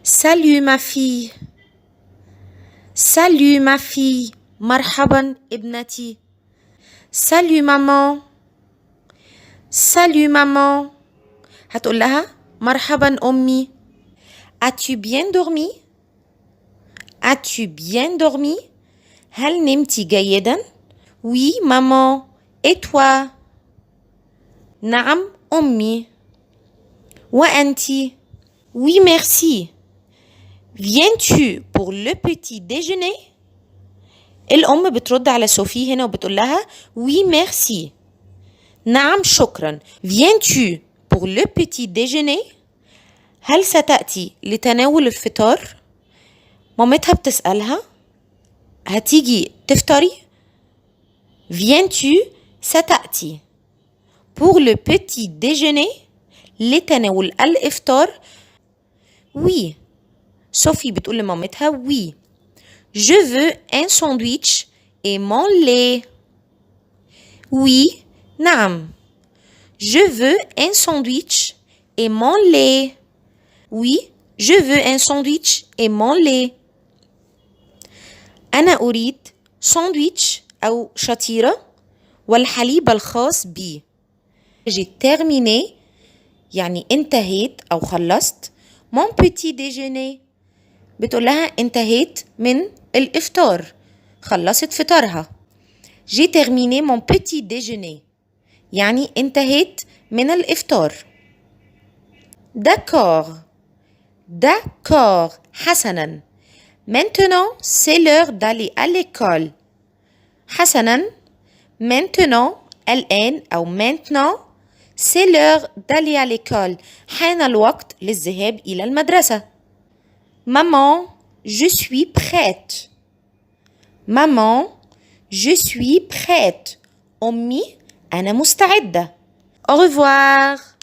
Salut ma fille. Salut ma fille. مرحبا ابنتي. Salut maman. Salut maman. هتقول لها مرحبا أمي. As-tu bien dormi? As-tu bien dormi? هل نمتِ جيدا؟ Oui maman. Et toi? نعم أمي. وأنتِ؟ Oui merci. Viens-tu pour le petit déjeuner? الأم بترد على صوفي هنا وبتقول لها oui merci. نعم شكرا. Viens-tu pour le petit déjeuner? هل ستأتي لتناول الفطار؟ مامتها بتسألها هتيجي تفطري؟ Viens-tu ستأتي pour le petit déjeuner لتناول الإفطار؟ Oui. صوفي بتقول لمامتها oui. Je veux un sandwich et mon lait. Oui, نعم. Je veux un sandwich et mon lait. Oui, je veux un sandwich et mon lait. أنا أريد ساندويتش أو شطيرة والحليب الخاص بي. J'ai terminé يعني انتهيت أو خلصت mon petit déjeuner. بتقول لها انتهيت من الإفطار، خلصت فطارها. J'ai terminé mon petit déjeuner يعني انتهيت من الإفطار. D'accord. D'accord. حسناً. Maintenant, c'est l'heure d'aller à l'école. حسناً. Maintenant, الآن أو maintenant, c'est l'heure d'aller à l'école. حان الوقت للذهاب إلى المدرسة. Maman, je suis prête. Maman, je suis prête. أمي، أنا مستعدة. Au revoir.